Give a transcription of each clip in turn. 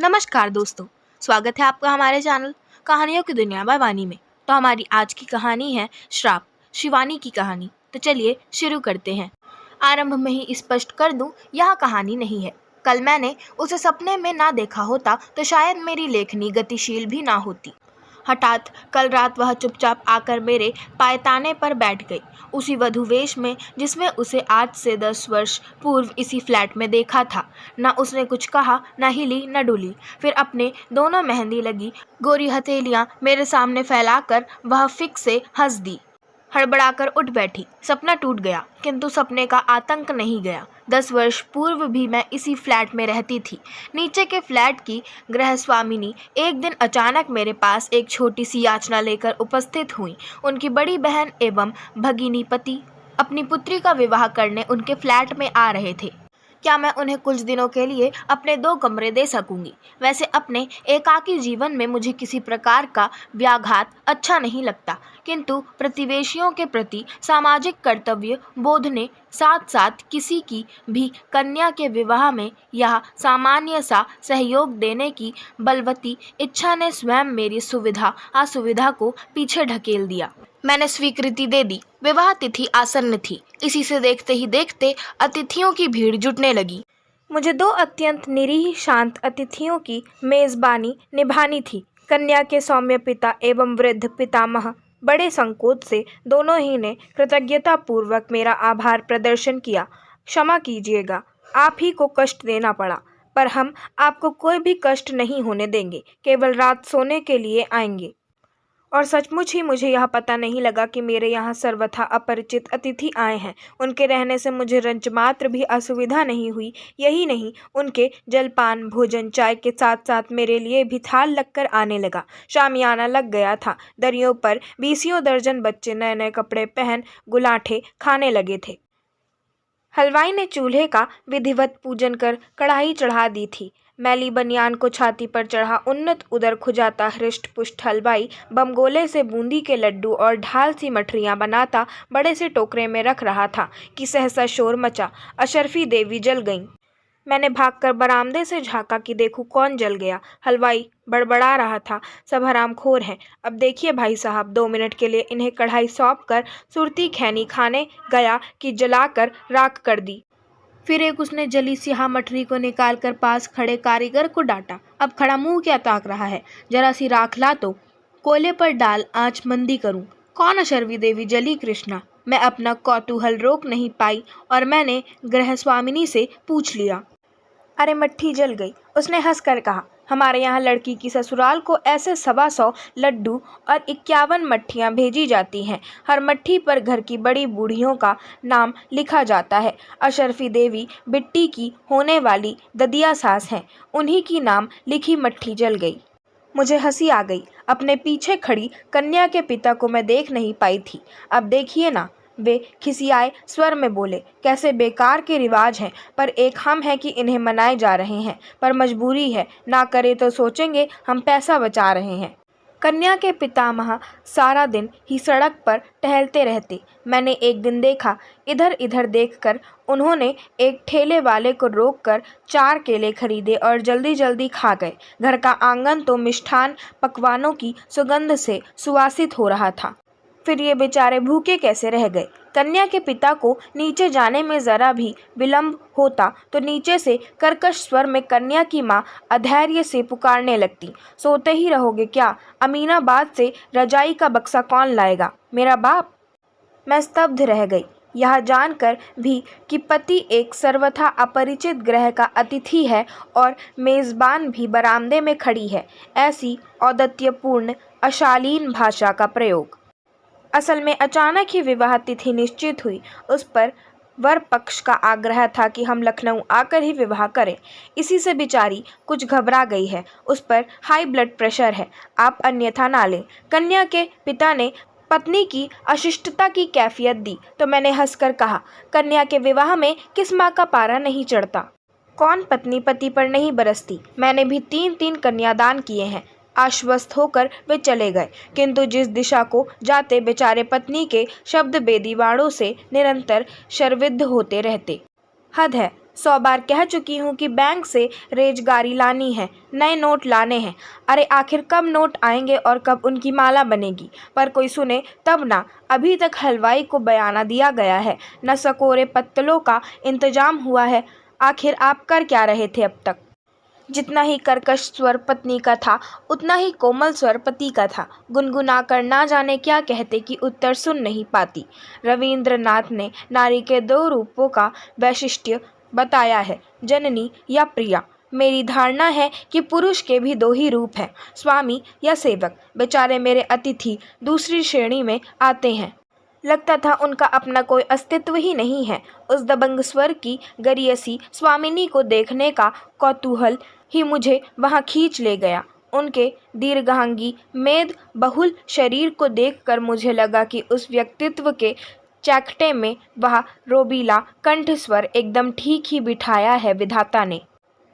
नमस्कार दोस्तों, स्वागत है आपका हमारे चैनल कहानियों की दुनिया बाय वानी में। तो हमारी आज की कहानी है श्राप, शिवानी की कहानी। तो चलिए शुरू करते हैं। आरंभ में ही स्पष्ट कर दूं, यह कहानी नहीं है। कल मैंने उसे सपने में ना देखा होता तो शायद मेरी लेखनी गतिशील भी ना होती। हठात कल रात वह चुपचाप आकर मेरे पायताने पर बैठ गई, उसी वधूवेश में जिसमें उसे आज से 10 वर्ष पूर्व इसी फ्लैट में देखा था। न उसने कुछ कहा, न हिली न डुली। फिर अपने दोनों मेहंदी लगी गोरी हथेलियां मेरे सामने फैलाकर वह फिक से हंस दी। हड़बड़ाकर उठ बैठी। सपना टूट गया, किंतु सपने का आतंक नहीं गया। 10 वर्ष पूर्व भी मैं इसी फ्लैट में रहती थी। नीचे के फ्लैट की गृहस्वामिनी एक दिन अचानक मेरे पास एक छोटी सी याचना लेकर उपस्थित हुई। उनकी बड़ी बहन एवं भगिनी पति अपनी पुत्री का विवाह करने उनके फ्लैट में आ रहे थे। क्या मैं उन्हें कुछ दिनों के लिए अपने 2 कमरे दे सकूंगी? वैसे अपने एकाकी जीवन में मुझे किसी प्रकार का व्याघात अच्छा नहीं लगता, किंतु प्रतिवेशियों के प्रति सामाजिक कर्तव्य बोध ने साथ साथ किसी की भी कन्या के विवाह में यह सामान्य सा सहयोग देने की बलवती इच्छा ने स्वयं मेरी सुविधा असुविधा को पीछे ढकेल दिया। मैंने स्वीकृति दे दी। विवाह तिथि आसन्न थी। इसी से देखते ही देखते अतिथियों की भीड़ जुटने लगी। मुझे 2 अत्यंत निरीह शांत अतिथियों की मेजबानी निभानी थी। कन्या के सौम्य पिता एवं वृद्ध पितामह बड़े संकोच से दोनों ही ने कृतज्ञतापूर्वक मेरा आभार प्रदर्शन किया। क्षमा कीजिएगा, आप ही को कष्ट देना पड़ा, पर हम आपको कोई भी कष्ट नहीं होने देंगे। केवल रात सोने के लिए आएंगे। और सचमुच ही मुझे यह पता नहीं लगा कि मेरे यहाँ सर्वथा अपरिचित अतिथि आए हैं। उनके रहने से मुझे रंचमात्र भी असुविधा नहीं हुई। यही नहीं, उनके जलपान भोजन चाय के साथ साथ मेरे लिए भी थाल लगकर आने लगा। शामियाना लग गया था। दरियों पर 20 दर्जन बच्चे नए नए कपड़े पहन गुलाठे खाने लगे थे। हलवाई ने चूल्हे का विधिवत पूजन कर कढ़ाई चढ़ा दी थी। मैली बनियान को छाती पर चढ़ा उन्नत उदर खुजाता हृष्ट पुष्ट हलवाई बमगोले से बूंदी के लड्डू और ढाल सी मठरियाँ बनाता बड़े से टोकरे में रख रहा था कि सहसा शोर मचा। अशरफी देवी जल गईं। मैंने भागकर बरामदे से झाँका कि देखूं कौन जल गया। हलवाई बड़बड़ा रहा था, सब हरामखोर हैं। अब देखिए भाई साहब, 2 मिनट के लिए इन्हें कढ़ाई सौंप कर सुरती खैनी खाने गया कि जलाकर राख कर दी। फिर एक उसने जली सिहा मठरी को निकालकर पास खड़े कारीगर को डांटा। अब खड़ा मुंह क्या ताक रहा है? जरा सी राख ला तो कोयले पर डाल आंच मंदी करूं। कौन अशरवी देवी जली? कृष्णा। मैं अपना कौतूहल रोक नहीं पाई और मैंने गृहस्वामिनी से पूछ लिया, अरे मट्ठी जल गई? उसने हंसकर कहा, हमारे यहाँ लड़की की ससुराल को ऐसे 125 लड्डू और 51 मट्ठियाँ भेजी जाती हैं। हर मट्ठी पर घर की बड़ी बूढ़ियों का नाम लिखा जाता है। अशरफी देवी बिट्टी की होने वाली ददिया सास हैं। उन्हीं की नाम लिखी मट्ठी जल गई। मुझे हंसी आ गई। अपने पीछे खड़ी कन्या के पिता को मैं देख नहीं पाई थी। अब देखिए ना, वे खिसियाए स्वर में बोले, कैसे बेकार के रिवाज हैं, पर एक हम हैं कि इन्हें मनाए जा रहे हैं, पर मजबूरी है, ना करे तो सोचेंगे हम पैसा बचा रहे हैं। कन्या के पितामह सारा दिन ही सड़क पर टहलते रहते। मैंने एक दिन देखा, इधर इधर देखकर उन्होंने एक ठेले वाले को रोककर 4 केले खरीदे और जल्दी जल्दी खा गए। घर का आंगन तो मिष्ठान पकवानों की सुगंध से सुवासित हो रहा था। फिर ये बेचारे भूखे कैसे रह गए? कन्या के पिता को नीचे जाने में ज़रा भी विलंब होता तो नीचे से कर्कश स्वर में कन्या की माँ अधैर्य से पुकारने लगती, सोते ही रहोगे क्या? अमीनाबाद से रजाई का बक्सा कौन लाएगा? मेरा बाप। मैं स्तब्ध रह गई, यह जानकर भी कि पति एक सर्वथा अपरिचित ग्रह का अतिथि है और मेज़बान भी बरामदे में खड़ी है। ऐसी औदत्यपूर्ण अशालीन भाषा का प्रयोग। असल में अचानक ही विवाह तिथि निश्चित हुई। उस पर वर पक्ष का आग्रह था कि हम लखनऊ आकर ही विवाह करें। इसी से बेचारी कुछ घबरा गई है। उस पर हाई ब्लड प्रेशर है, आप अन्यथा ना लें। कन्या के पिता ने पत्नी की अशिष्टता की कैफियत दी तो मैंने हंसकर कहा, कन्या के विवाह में किस माँ का पारा नहीं चढ़ता? कौन पत्नी पति पर नहीं बरसती? मैंने भी 3-3 कन्यादान किए हैं। आश्वस्त होकर वे चले गए, किंतु जिस दिशा को जाते बेचारे पत्नी के शब्द बेदीवाणों से निरंतर शरविद्ध होते रहते। हद है, 100 बार कह चुकी हूँ कि बैंक से रेजगारी लानी है, नए नोट लाने हैं। अरे आखिर कब नोट आएंगे और कब उनकी माला बनेगी? पर कोई सुने तब ना। अभी तक हलवाई को बयाना दिया गया है, न सकोरे पत्तलों का इंतजाम हुआ है। आखिर आप कर क्या रहे थे अब तक? जितना ही कर्कश स्वर पत्नी का था, उतना ही कोमल स्वर पति का था। गुनगुनाकर ना जाने क्या कहते कि उत्तर सुन नहीं पाती। रविंद्रनाथ ने नारी के 2 रूपों का वैशिष्ट्य बताया है, जननी या प्रिया। मेरी धारणा है कि पुरुष के भी 2 ही रूप हैं, स्वामी या सेवक। बेचारे मेरे अतिथि दूसरी श्रेणी में आते हैं। लगता था उनका अपना कोई अस्तित्व ही नहीं है। उस दबंग स्वर की गरियसी स्वामिनी को देखने का कौतूहल ही मुझे वहां खींच ले गया। उनके दीर्घांगी मेद बहुल शरीर को देखकर मुझे लगा कि उस व्यक्तित्व के चैखटे में वह रोबीला कंठस्वर एकदम ठीक ही बिठाया है विधाता ने।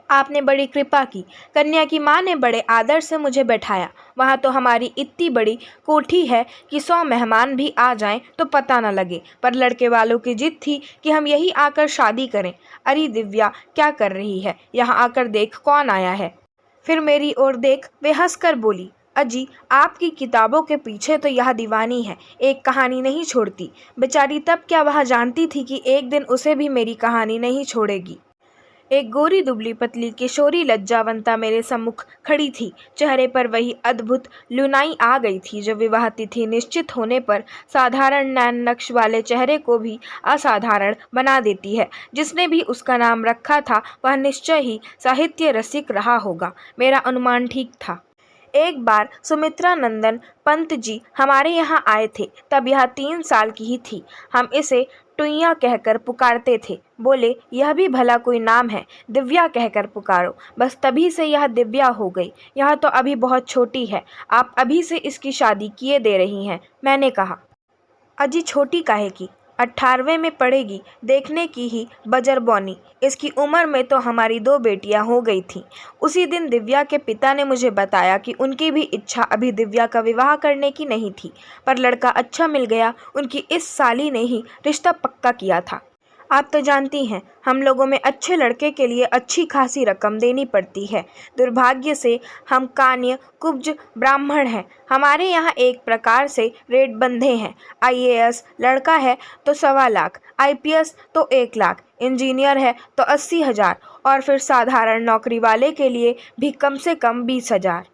आपने बड़ी कृपा की। कन्या की माँ ने बड़े आदर से मुझे बैठाया। वहाँ तो हमारी इतनी बड़ी कोठी है कि 100 मेहमान भी आ जाएं तो पता न लगे, पर लड़के वालों की जिद थी कि हम यही आकर शादी करें। अरे दिव्या क्या कर रही है? यहाँ आकर देख कौन आया है। फिर मेरी ओर देख वे हंसकर बोली, अजी आपकी किताबों के पीछे तो यह दीवानी है, एक कहानी नहीं छोड़ती। बेचारी तब क्या वह जानती थी कि एक दिन उसे भी मेरी कहानी नहीं छोड़ेगी। एक गोरी दुबली पतली किशोरी लज्जावंता मेरे सम्मुख खड़ी थी। चेहरे पर वही अद्भुत लुनाई आ गई थी जो विवाह तिथि निश्चित होने पर साधारण नैन नक्श वाले चेहरे को भी असाधारण बना देती है। जिसने भी उसका नाम रखा था वह निश्चय ही साहित्य रसिक रहा होगा। मेरा अनुमान ठीक था। एक बार सुमित्रा नंदन पंत जी हमारे यहाँ आए थे, तब यह 3 साल की ही थी। हम इसे टुईया कहकर पुकारते थे। बोले यह भी भला कोई नाम है, दिव्या कहकर पुकारो। बस तभी से यह दिव्या हो गई। यह तो अभी बहुत छोटी है, आप अभी से इसकी शादी किए दे रही हैं। मैंने कहा, अजी छोटी काहे की, 18वें में पढ़ेगी, देखने की ही बजर बौनी। इसकी उम्र में तो हमारी 2 बेटियां हो गई थीं। उसी दिन दिव्या के पिता ने मुझे बताया कि उनकी भी इच्छा अभी दिव्या का विवाह करने की नहीं थी, पर लड़का अच्छा मिल गया। उनकी इस साली ने ही रिश्ता पक्का किया था। आप तो जानती हैं, हम लोगों में अच्छे लड़के के लिए अच्छी खासी रकम देनी पड़ती है। दुर्भाग्य से हम कान्य कुब्ज ब्राह्मण हैं। हमारे यहाँ एक प्रकार से रेट बंधे हैं। आईएएस लड़का है तो 1.25 लाख, आईपीएस तो 1 लाख, इंजीनियर है तो 80,000, और फिर साधारण नौकरी वाले के लिए भी कम से कम 20,000।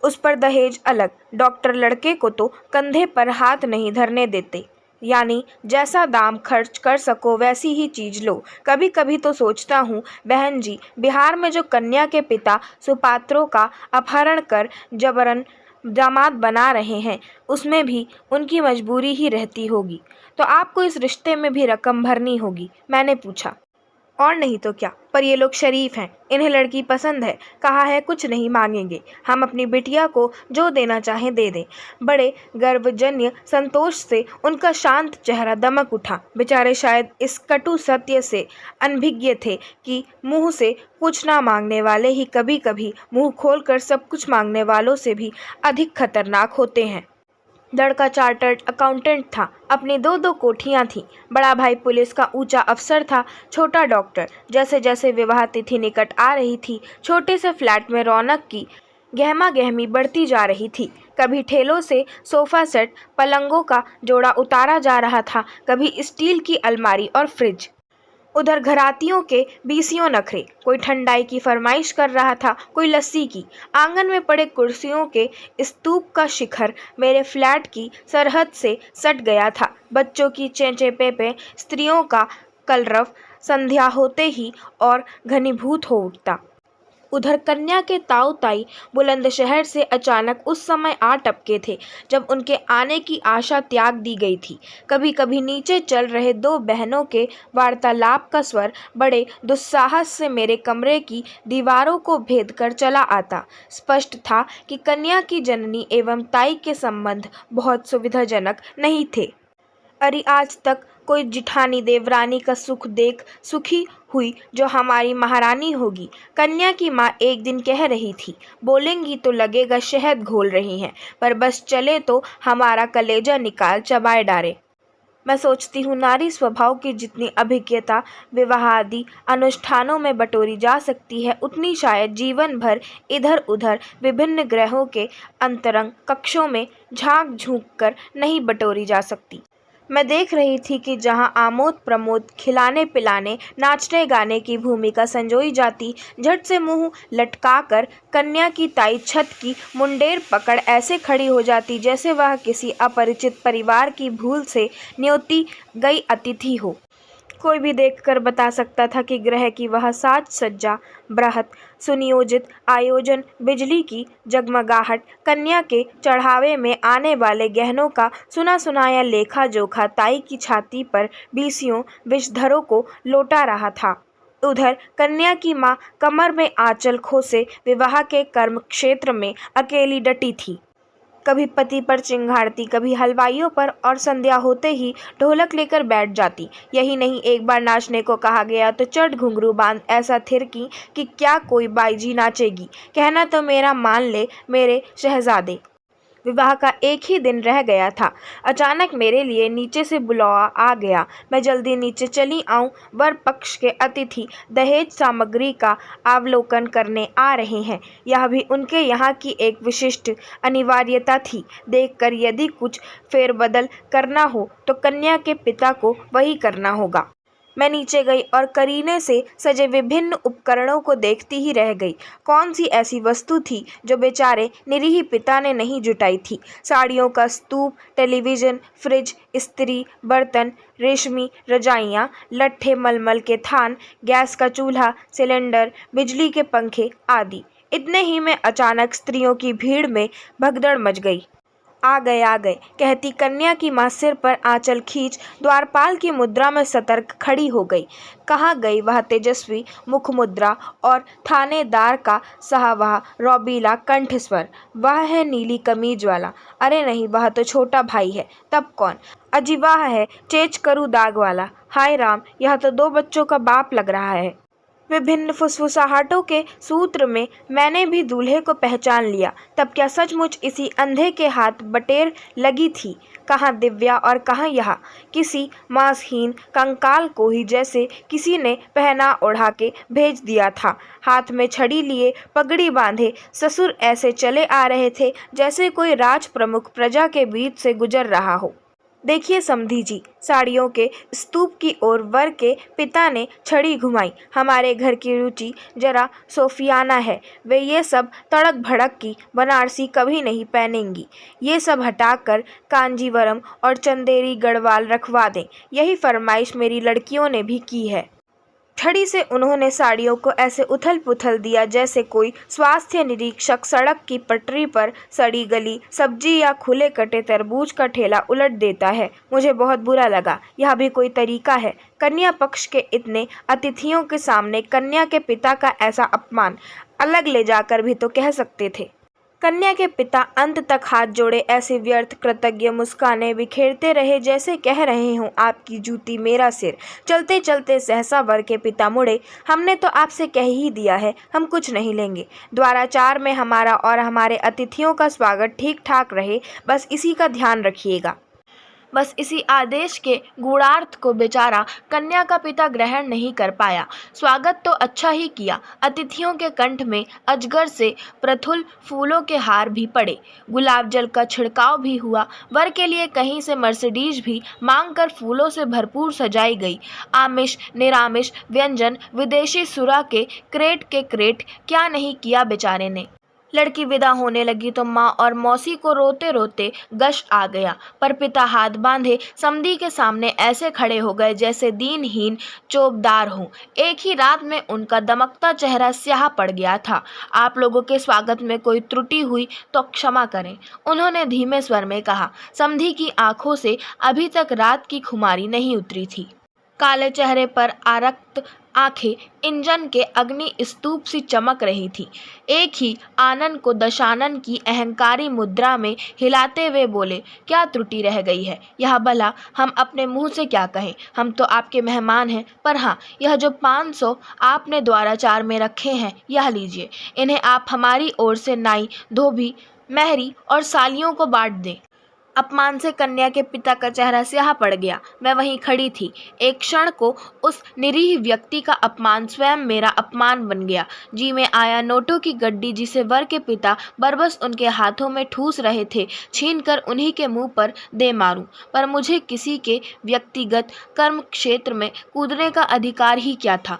उस पर दहेज अलग। डॉक्टर लड़के को तो कंधे पर हाथ नहीं धरने देते, यानी जैसा दाम खर्च कर सको वैसी ही चीज़ लो। कभी कभी तो सोचता हूँ बहन जी, बिहार में जो कन्या के पिता सुपात्रों का अपहरण कर जबरन दामाद बना रहे हैं, उसमें भी उनकी मजबूरी ही रहती होगी। तो आपको इस रिश्ते में भी रकम भरनी होगी। मैंने पूछा। और नहीं तो क्या, पर ये लोग शरीफ हैं, इन्हें लड़की पसंद है, कहा है कुछ नहीं मांगेंगे, हम अपनी बिटिया को जो देना चाहें दे दें। बड़े गर्वजन्य संतोष से उनका शांत चेहरा दमक उठा। बेचारे शायद इस कटु सत्य से अनभिज्ञ थे कि मुंह से कुछ ना मांगने वाले ही कभी कभी मुंह खोलकर सब कुछ मांगने वालों से भी अधिक खतरनाक होते हैं। लड़का चार्टर्ड अकाउंटेंट था, अपनी 2 कोठियां थीं। बड़ा भाई पुलिस का ऊंचा अफसर था, छोटा डॉक्टर। जैसे जैसे विवाह तिथि निकट आ रही थी, छोटे से फ्लैट में रौनक की गहमा गहमी बढ़ती जा रही थी। कभी ठेलों से सोफा सेट पलंगों का जोड़ा उतारा जा रहा था, कभी स्टील की अलमारी और फ्रिज। उधर घरातियों के बीसियों नखरे, कोई ठंडाई की फरमाइश कर रहा था, कोई लस्सी की। आंगन में पड़े कुर्सियों के स्तूप का शिखर मेरे फ्लैट की सरहद से सट गया था। बच्चों की चेंचे पेपे, स्त्रियों का कलरव संध्या होते ही और घनीभूत हो उठता। उधर कन्या के ताऊ ताई बुलंदशहर से अचानक उस समय आ टपके थे जब उनके आने की आशा त्याग दी गई थी। कभी कभी नीचे चल रहे 2 बहनों के वार्तालाप का स्वर बड़े दुस्साहस से मेरे कमरे की दीवारों को भेद कर चला आता। स्पष्ट था कि कन्या की जननी एवं ताई के संबंध बहुत सुविधाजनक नहीं थे। अरे आज तक कोई जिठानी देवरानी का सुख देख सुखी हुई जो हमारी महारानी होगी। कन्या की माँ एक दिन कह रही थी, बोलेंगी तो लगेगा शहद घोल रही हैं, पर बस चले तो हमारा कलेजा निकाल चबाए डारे। मैं सोचती हूँ नारी स्वभाव की जितनी अभिज्ञता विवाह आदि अनुष्ठानों में बटोरी जा सकती है, उतनी शायद जीवन भर इधर उधर विभिन्न ग्रहों के अंतरंग कक्षों में झांक झूंक कर नहीं बटोरी जा सकती। मैं देख रही थी कि जहाँ आमोद प्रमोद, खिलाने पिलाने, नाचने गाने की भूमिका संजोई जाती, झट से मुंह लटकाकर कन्या की ताई छत की मुंडेर पकड़ ऐसे खड़ी हो जाती जैसे वह किसी अपरिचित परिवार की भूल से न्योती गई अतिथि हो। कोई भी देखकर बता सकता था कि ग्रह की वह साज सज्जा, बृहत सुनियोजित आयोजन, बिजली की जगमगाहट, कन्या के चढ़ावे में आने वाले गहनों का सुना सुनाया लेखा जोखा ताई की छाती पर बीसियों विषधरों को लौटा रहा था। उधर कन्या की माँ कमर में आंचल खोसे विवाह के कर्म क्षेत्र में अकेली डटी थी। कभी पति पर चिंघाड़ती, कभी हलवाइयों पर, और संध्या होते ही ढोलक लेकर बैठ जाती। यही नहीं, एक बार नाचने को कहा गया तो चट घुंघरू बांध ऐसा थिरकी कि क्या कोई बाईजी नाचेगी। कहना तो मेरा मान ले मेरे शहजादे। विवाह का एक ही दिन रह गया था। अचानक मेरे लिए नीचे से बुलावा आ गया। मैं जल्दी नीचे चली आऊं। वर पक्ष के अतिथि दहेज सामग्री का अवलोकन करने आ रहे हैं। यह भी उनके यहाँ की एक विशिष्ट अनिवार्यता थी। देखकर यदि कुछ फेरबदल करना हो तो कन्या के पिता को वही करना होगा। मैं नीचे गई और करीने से सजे विभिन्न उपकरणों को देखती ही रह गई। कौन सी ऐसी वस्तु थी जो बेचारे निरीह पिता ने नहीं जुटाई थी। साड़ियों का स्तूप, टेलीविज़न, फ्रिज, इस्त्री, बर्तन, रेशमी रजाइयाँ, लट्ठे मलमल के थान, गैस का चूल्हा, सिलेंडर, बिजली के पंखे आदि। इतने ही में अचानक स्त्रियों की भीड़ में भगदड़ मच गई। आ गए कहती कन्या की माँ सिर पर आंचल खींच द्वारपाल की मुद्रा में सतर्क खड़ी हो गई। कहाँ गई वह तेजस्वी मुख मुद्रा और थानेदार का सहवाह रौबीला कंठस्वर। वह है नीली कमीज वाला। अरे नहीं, वह तो छोटा भाई है। तब कौन? अजी वह है चेच करू दाग वाला। हाय राम, यह तो 2 बच्चों का बाप लग रहा है। विभिन्न फुसफुसाहटों के सूत्र में मैंने भी दूल्हे को पहचान लिया। तब क्या सचमुच इसी अंधे के हाथ बटेर लगी थी? कहाँ दिव्या और कहाँ यह किसी मांसहीन कंकाल को ही जैसे किसी ने पहना ओढ़ा के भेज दिया था। हाथ में छड़ी लिए, पगड़ी बांधे ससुर ऐसे चले आ रहे थे जैसे कोई राज प्रमुख प्रजा के बीच से गुजर रहा हो। देखिए समधी जी, साड़ियों के स्तूप की ओर वर के पिता ने छड़ी घुमाई। हमारे घर की रुचि जरा सोफियाना है। वे ये सब तड़क भड़क की बनारसी कभी नहीं पहनेंगी। ये सब हटाकर कांजीवरम और चंदेरी गढ़वाल रखवा दें। यही फरमाइश मेरी लड़कियों ने भी की है। छड़ी से उन्होंने साड़ियों को ऐसे उथल पुथल दिया जैसे कोई स्वास्थ्य निरीक्षक सड़क की पटरी पर सड़ी गली सब्जी या खुले कटे तरबूज का ठेला उलट देता है। मुझे बहुत बुरा लगा। यह भी कोई तरीका है? कन्या पक्ष के इतने अतिथियों के सामने कन्या के पिता का ऐसा अपमान अलग ले जाकर भी तो कह सकते थे। कन्या के पिता अंत तक हाथ जोड़े ऐसे व्यर्थ कृतज्ञ मुस्काने बिखेरते रहे जैसे कह रहे हों, आपकी जूती मेरा सिर। चलते चलते सहसा वर के पिता मुड़े। हमने तो आपसे कह ही दिया है, हम कुछ नहीं लेंगे। द्वाराचार में हमारा और हमारे अतिथियों का स्वागत ठीक ठाक रहे, बस इसी का ध्यान रखिएगा। बस इसी आदेश के गूढ़ार्थ को बेचारा कन्या का पिता ग्रहण नहीं कर पाया। स्वागत तो अच्छा ही किया। अतिथियों के कंठ में अजगर से प्रफुल्ल फूलों के हार भी पड़े, गुलाब जल का छिड़काव भी हुआ। वर के लिए कहीं से मर्सिडीज भी मांगकर फूलों से भरपूर सजाई गई। आमिष निरामिष व्यंजन, विदेशी सुरा के क्रेट क्या नहीं किया बेचारे ने। लड़की विदा होने लगी तो माँ और मौसी को रोते रोते गश आ गया, पर पिता हाथ बांधे समधी के सामने ऐसे खड़े हो गए जैसे दीनहीन चौबदार हों। एक ही रात में उनका दमकता चेहरा स्याह पड़ गया था। आप लोगों के स्वागत में कोई त्रुटि हुई तो क्षमा करें, उन्होंने धीमे स्वर में कहा। समधी की आंखों से अभी तक रात की खुमारी नहीं उतरी थी। काले चेहरे पर आरक्त आंखें इंजन के अग्नि स्तूप सी चमक रही थी। एक ही आनन को दशानन की अहंकारी मुद्रा में हिलाते हुए बोले, क्या त्रुटि रह गई है? यह भला हम अपने मुंह से क्या कहें? हम तो आपके मेहमान हैं। पर हाँ, यह जो 500 आपने द्वाराचार में रखे हैं, यह लीजिए। इन्हें आप हमारी ओर से नाई, धोबी, महरी और सालियों को बांट दें। अपमान से कन्या के पिता का चेहरा स्याह पड़ गया। मैं वहीं खड़ी थी। एक क्षण को उस निरीह व्यक्ति का अपमान स्वयं मेरा अपमान बन गया। जी में आया नोटों की गड्डी जिसे वर के पिता बरबस उनके हाथों में ठूस रहे थे, छीनकर उन्हीं के मुंह पर दे मारूं। पर मुझे किसी के व्यक्तिगत कर्म क्षेत्र में कूदने का अधिकार ही क्या था।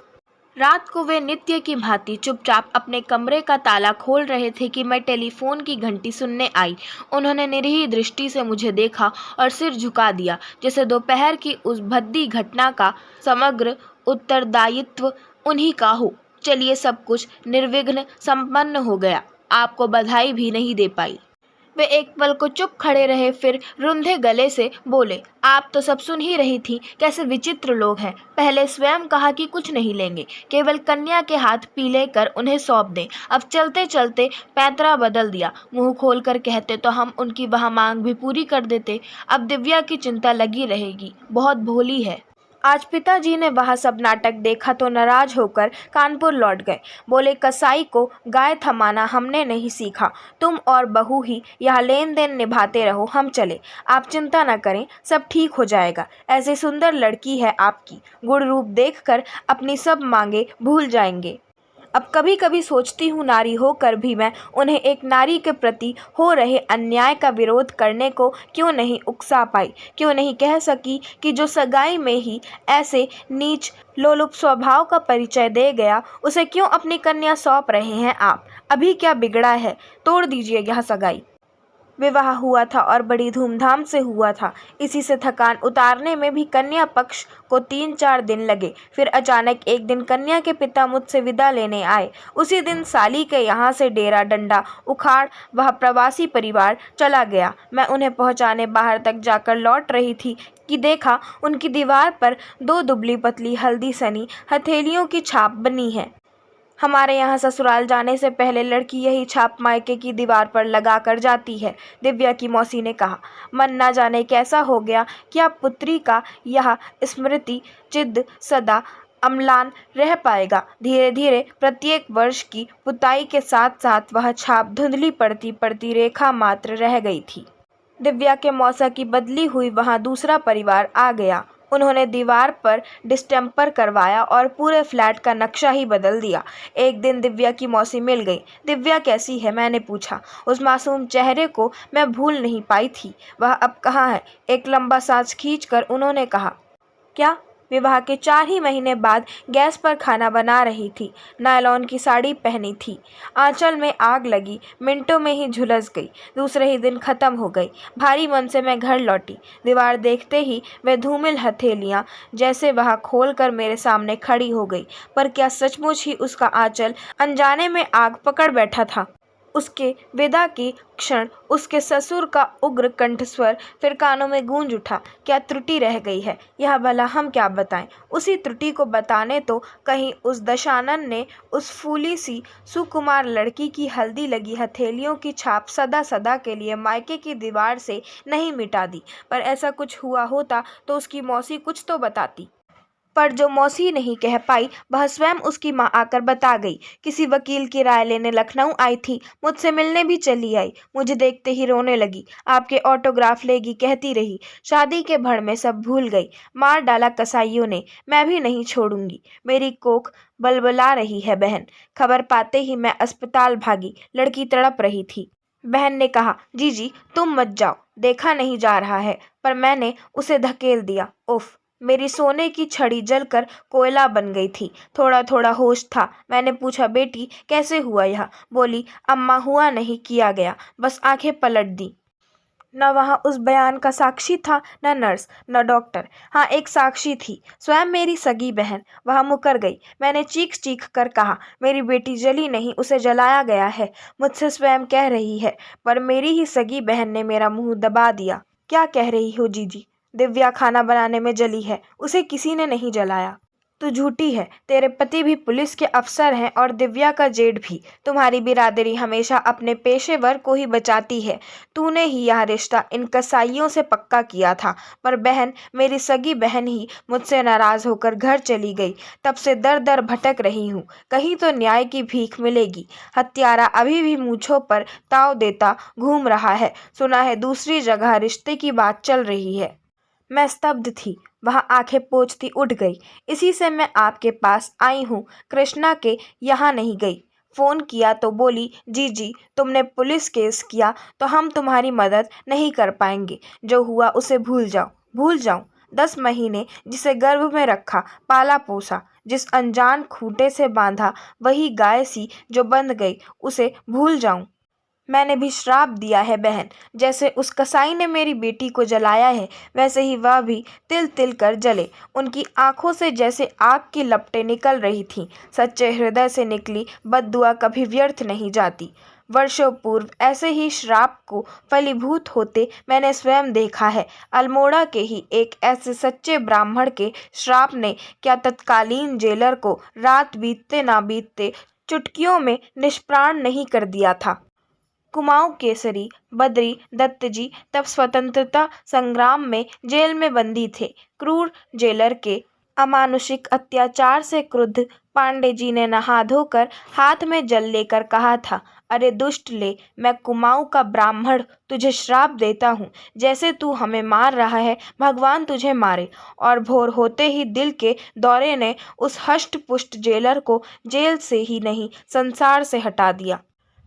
रात को वे नित्य की भांति चुपचाप अपने कमरे का ताला खोल रहे थे कि मैं टेलीफोन की घंटी सुनने आई। उन्होंने निरीह दृष्टि से मुझे देखा और सिर झुका दिया, जैसे दोपहर की उस भद्दी घटना का समग्र उत्तरदायित्व उन्हीं का हो। चलिए, सब कुछ निर्विघ्न संपन्न हो गया। आपको बधाई भी नहीं दे पाई। वे एक पल को चुप खड़े रहे, फिर रुंधे गले से बोले, आप तो सब सुन ही रही थी। कैसे विचित्र लोग हैं। पहले स्वयं कहा कि कुछ नहीं लेंगे, केवल कन्या के हाथ पीले कर उन्हें सौंप दें। अब चलते चलते पैंतरा बदल दिया। मुंह खोलकर कहते तो हम उनकी वह मांग भी पूरी कर देते। अब दिव्या की चिंता लगी रहेगी, बहुत भोली है। आज पिताजी ने वह सब नाटक देखा तो नाराज होकर कानपुर लौट गए। बोले, कसाई को गाय थमाना हमने नहीं सीखा। तुम और बहू ही यह लेन देन निभाते रहो, हम चले। आप चिंता न करें, सब ठीक हो जाएगा। ऐसी सुंदर लड़की है आपकी, गुण रूप देखकर अपनी सब मांगे भूल जाएंगे। अब कभी कभी सोचती हूँ, नारी होकर भी मैं उन्हें एक नारी के प्रति हो रहे अन्याय का विरोध करने को क्यों नहीं उकसा पाई। क्यों नहीं कह सकी कि जो सगाई में ही ऐसे नीच लोलुप स्वभाव का परिचय दे गया, उसे क्यों अपनी कन्या सौंप रहे हैं आप। अभी क्या बिगड़ा है, तोड़ दीजिए यह सगाई। विवाह हुआ था और बड़ी धूमधाम से हुआ था। इसी से थकान उतारने में भी कन्या पक्ष को 3-4 दिन लगे। फिर अचानक एक दिन कन्या के पिता मुझसे विदा लेने आए। उसी दिन साली के यहाँ से डेरा डंडा उखाड़ वह प्रवासी परिवार चला गया। मैं उन्हें पहुँचाने बाहर तक जाकर लौट रही थी कि देखा उनकी दीवार पर 2 दुबली पतली हल्दी सनी हथेलियों की छाप बनी है। हमारे यहाँ ससुराल जाने से पहले लड़की यही छाप मायके की दीवार पर लगा कर जाती है। दिव्या की मौसी ने कहा, मन ना जाने कैसा हो गया कि अब पुत्री का यह स्मृति चिद सदा अम्लान रह पाएगा। धीरे धीरे प्रत्येक वर्ष की पुताई के साथ साथ वह छाप धुंधली पड़ती पड़ती रेखा मात्र रह गई थी। दिव्या के मौसा की बदली हुई वहाँ दूसरा परिवार आ गया। उन्होंने दीवार पर डिस्टेम्पर करवाया और पूरे फ्लैट का नक्शा ही बदल दिया। एक दिन दिव्या की मौसी मिल गई। दिव्या कैसी है, मैंने पूछा। उस मासूम चेहरे को मैं भूल नहीं पाई थी। वह अब कहाँ है? एक लंबा सांस खींचकर उन्होंने कहा, क्या? विवाह के 4 ही महीने बाद गैस पर खाना बना रही थी। नायलॉन की साड़ी पहनी थी। आंचल में आग लगी, मिनटों में ही झुलस गई। दूसरे ही दिन ख़त्म हो गई। भारी मन से मैं घर लौटी। दीवार देखते ही वह धूमिल हथेलियाँ जैसे वह खोल कर मेरे सामने खड़ी हो गई। पर क्या सचमुच ही उसका आंचल अनजाने में आग पकड़ बैठा था? उसके विदा की क्षण उसके ससुर का उग्र कंठस्वर फिर कानों में गूंज उठा। क्या त्रुटि रह गई है, यह भला हम क्या बताएं। उसी त्रुटि को बताने तो कहीं उस दशानन ने उस फूली सी सुकुमार लड़की की हल्दी लगी हथेलियों की छाप सदा सदा के लिए मायके की दीवार से नहीं मिटा दी। पर ऐसा कुछ हुआ होता तो उसकी मौसी कुछ तो बताती। पर जो मौसी नहीं कह पाई वह स्वयं उसकी माँ आकर बता गई। किसी वकील की राय लेने लखनऊ आई थी, मुझसे मिलने भी चली आई। मुझे देखते ही रोने लगी। आपके ऑटोग्राफ लेगी कहती रही। शादी के भड़ में सब भूल गई। मार डाला कसाईयों ने, मैं भी नहीं छोड़ूंगी। मेरी कोख बलबला रही है बहन। खबर पाते ही मैं अस्पताल भागी। लड़की तड़प रही थी। बहन ने कहा, जी तुम मत जाओ, देखा नहीं जा रहा है। पर मैंने उसे धकेल दिया। उफ, मेरी सोने की छड़ी जलकर कोयला बन गई थी। थोड़ा थोड़ा होश था। मैंने पूछा, बेटी कैसे हुआ यह? बोली, अम्मा हुआ नहीं, किया गया। बस आंखें पलट दी। न वहाँ उस बयान का साक्षी था, न नर्स, न डॉक्टर। हाँ, एक साक्षी थी, स्वयं मेरी सगी बहन। वह मुकर गई। मैंने चीख कर कहा, मेरी बेटी जली नहीं, उसे जलाया गया है। मुझसे स्वयं कह रही है, पर मेरी ही सगी बहन ने मेरा मुंह दबा दिया। क्या कह रही हो जीजी? दिव्या खाना बनाने में जली है, उसे किसी ने नहीं जलाया। तू झूठी है। तेरे पति भी पुलिस के अफसर हैं और दिव्या का जेठ भी। तुम्हारी बिरादरी हमेशा अपने पेशेवर को ही बचाती है। तूने ही यह रिश्ता इन कसाईयों से पक्का किया था, पर बहन, मेरी सगी बहन ही मुझसे नाराज होकर घर चली गई। तब से दर दर भटक रही हूँ, कहीं तो न्याय की भीख मिलेगी। हत्यारा अभी भी मूंछों पर ताव देता घूम रहा है। सुना है दूसरी जगह रिश्ते की बात चल रही है। मैं स्तब्ध थी, वह आंखें पोंछती उठ गई। इसी से मैं आपके पास आई हूँ, कृष्णा के यहाँ नहीं गई। फ़ोन किया तो बोली, जी जी, तुमने पुलिस केस किया तो हम तुम्हारी मदद नहीं कर पाएंगे। जो हुआ उसे भूल जाओ। भूल जाऊं? 10 महीने जिसे गर्भ में रखा, पाला पोसा, जिस अनजान खूंटे से बांधा, वही गाय सी जो बंध गई, उसे भूल जाऊं? मैंने भी श्राप दिया है बहन। जैसे उस कसाई ने मेरी बेटी को जलाया है, वैसे ही वह भी तिल तिल कर जले। उनकी आंखों से जैसे आग की लपटें निकल रही थीं। सच्चे हृदय से निकली बद्दुआ कभी व्यर्थ नहीं जाती। वर्षों पूर्व ऐसे ही श्राप को फलीभूत होते मैंने स्वयं देखा है। अल्मोड़ा के ही एक ऐसे सच्चे ब्राह्मण के श्राप ने क्या तत्कालीन जेलर को रात बीतते ना बीतते चुटकियों में निष्प्राण नहीं कर दिया था। कुमाऊं केसरी बद्री दत्त जी तब स्वतंत्रता संग्राम में जेल में बंदी थे। क्रूर जेलर के अमानुषिक अत्याचार से क्रुद्ध पांडे जी ने नहा धोकर हाथ में जल लेकर कहा था, अरे दुष्ट ले, मैं कुमाऊं का ब्राह्मण तुझे श्राप देता हूँ। जैसे तू हमें मार रहा है, भगवान तुझे मारे। और भोर होते ही दिल के दौरे ने उस हष्ट पुष्ट जेलर को जेल से ही नहीं, संसार से हटा दिया।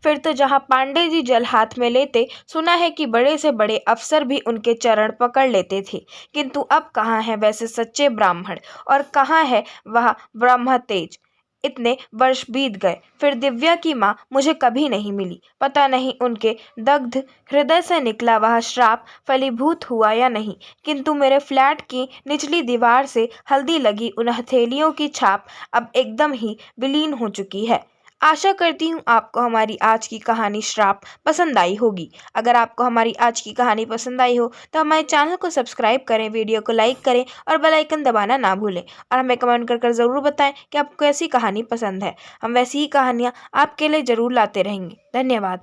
फिर तो जहां पांडे जी जल हाथ में लेते, सुना है कि बड़े से बड़े अफसर भी उनके चरण पकड़ लेते थे। किंतु अब कहाँ है वैसे सच्चे ब्राह्मण, और कहाँ है वह ब्रह्म तेज। इतने वर्ष बीत गए, फिर दिव्या की माँ मुझे कभी नहीं मिली। पता नहीं उनके दग्ध हृदय से निकला वह श्राप फलीभूत हुआ या नहीं, किंतु मेरे फ्लैट की निचली दीवार से हल्दी लगी उन हथेलियों की छाप अब एकदम ही विलीन हो चुकी है। आशा करती हूँ आपको हमारी आज की कहानी श्राप पसंद आई होगी। अगर आपको हमारी आज की कहानी पसंद आई हो तो हमारे चैनल को सब्सक्राइब करें, वीडियो को लाइक करें और बेल आइकन दबाना ना भूलें। और हमें कमेंट कर ज़रूर बताएं कि आपको कैसी कहानी पसंद है। हम वैसी ही कहानियाँ आपके लिए ज़रूर लाते रहेंगे। धन्यवाद।